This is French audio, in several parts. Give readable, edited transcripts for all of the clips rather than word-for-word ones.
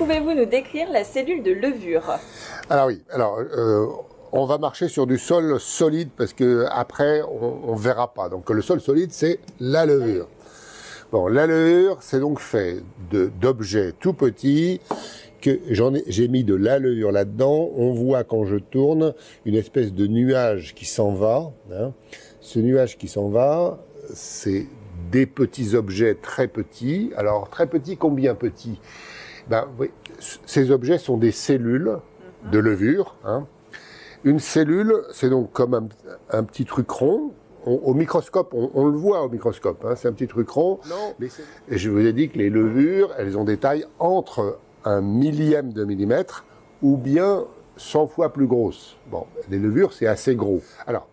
Pouvez-vous nous décrire la cellule de levure? Alors oui, on va marcher sur du sol solide parce que après on verra pas. Donc le sol solide, c'est la levure. Bon, la levure, c'est donc fait d'objets tout petits que j'ai mis de la levure là-dedans. On voit quand je tourne une espèce de nuage qui s'en va. Hein. Ce nuage qui s'en va, c'est des petits objets très petits. Alors très petits, combien petits? Ben, oui, ces objets sont des cellules de levure. Hein. Une cellule, c'est donc comme un petit truc rond. Au microscope, on le voit au microscope, hein, c'est un petit truc rond. Et je vous ai dit que les levures, elles ont des tailles entre 1/1000 de millimètre ou bien 100 fois plus grosses. Bon, les levures, c'est assez gros. Alors,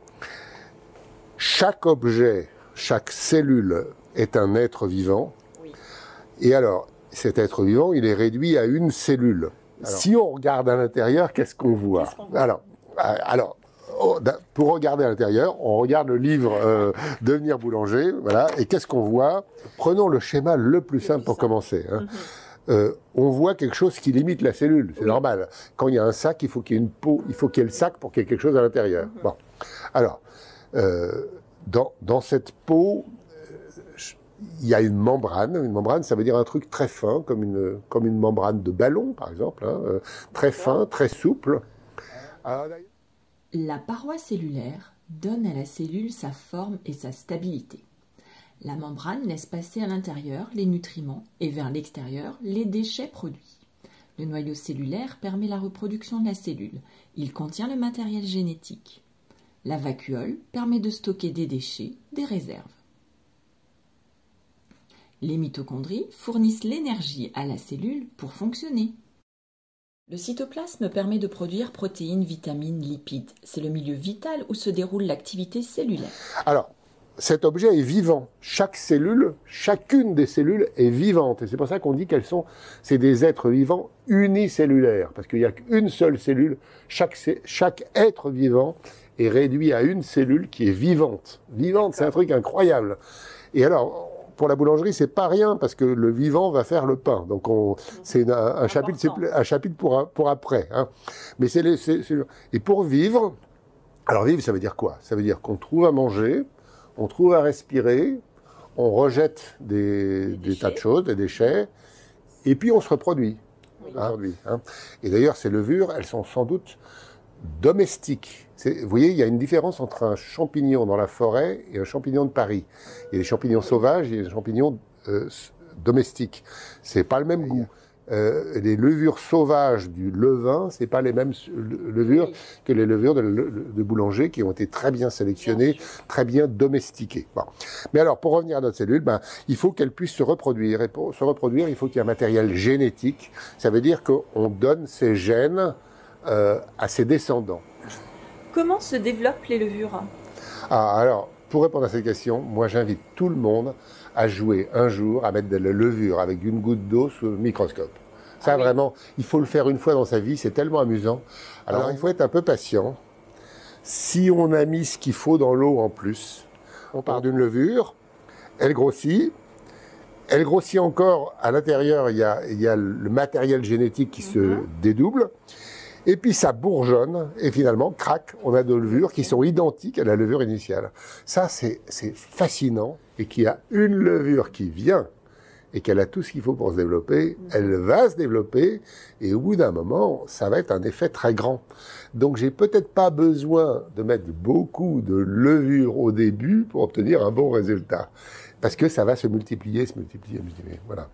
chaque objet, chaque cellule est un être vivant. Oui. Et alors, cet être vivant, il est réduit à une cellule. Alors, si on regarde à l'intérieur, qu'est-ce qu'on voit? Alors, pour regarder à l'intérieur, on regarde le livre Devenir boulanger, voilà, et qu'est-ce qu'on voit? Prenons le schéma le plus simple pour commencer. Hein. On voit quelque chose qui limite la cellule, c'est normal. Quand il y a un sac, il faut qu'il y ait une peau, il faut qu'il y ait le sac pour qu'il y ait quelque chose à l'intérieur. Bon, alors, dans cette peau, il y a une membrane. Une membrane, ça veut dire un truc très fin, comme une membrane de ballon, par exemple, hein, très fin, très souple. Alors, la paroi cellulaire donne à la cellule sa forme et sa stabilité. La membrane laisse passer à l'intérieur les nutriments et vers l'extérieur les déchets produits. Le noyau cellulaire permet la reproduction de la cellule. Il contient le matériel génétique. La vacuole permet de stocker des déchets, des réserves. Les mitochondries fournissent l'énergie à la cellule pour fonctionner. Le cytoplasme permet de produire protéines, vitamines, lipides. C'est le milieu vital où se déroule l'activité cellulaire. Alors, cet objet est vivant. Chaque cellule, chacune des cellules est vivante. Et c'est pour ça qu'on dit c'est des êtres vivants unicellulaires. Parce qu'il n'y a qu'une seule cellule. Chaque être vivant est réduit à une cellule qui est vivante. Vivante, c'est un truc incroyable. Et alors, pour la boulangerie, c'est pas rien, parce que le vivant va faire le pain. Donc, c'est un chapitre pour après. Hein. Mais et pour vivre, alors vivre, ça veut dire quoi? Ça veut dire qu'on trouve à manger, on trouve à respirer, on rejette des tas de choses, des déchets, et puis on se reproduit. Oui. Hein. Et d'ailleurs, ces levures, elles sont sans doute domestiques. Vous voyez, il y a une différence entre un champignon dans la forêt et un champignon de Paris. Il y a des champignons sauvages et des champignons domestiques. C'est pas le même goût. Les levures sauvages du levain, c'est pas les mêmes levures que les levures de boulanger qui ont été très bien sélectionnées, très bien domestiquées. Bon. Mais alors, pour revenir à notre cellule, il faut qu'elle puisse se reproduire. Et pour se reproduire, il faut qu'il y ait un matériel génétique. Ça veut dire qu'on donne ses gènes à ses descendants. Comment se développent les levures? Alors, pour répondre à cette question, moi j'invite tout le monde à jouer un jour, à mettre de la levure avec une goutte d'eau sous le microscope. Ça vraiment, il faut le faire une fois dans sa vie, c'est tellement amusant. Alors il faut être un peu patient. Si on a mis ce qu'il faut dans l'eau en plus, on part d'une levure, elle grossit encore, à l'intérieur il y a le matériel génétique qui se dédouble. Et puis ça bourgeonne, et finalement, crac, on a deux levures qui sont identiques à la levure initiale. Ça, c'est fascinant, et qu'il y a une levure qui vient, et qu'elle a tout ce qu'il faut pour se développer, elle va se développer, et au bout d'un moment, ça va être un effet très grand. Donc j'ai peut-être pas besoin de mettre beaucoup de levure au début pour obtenir un bon résultat. Parce que ça va se multiplier, voilà.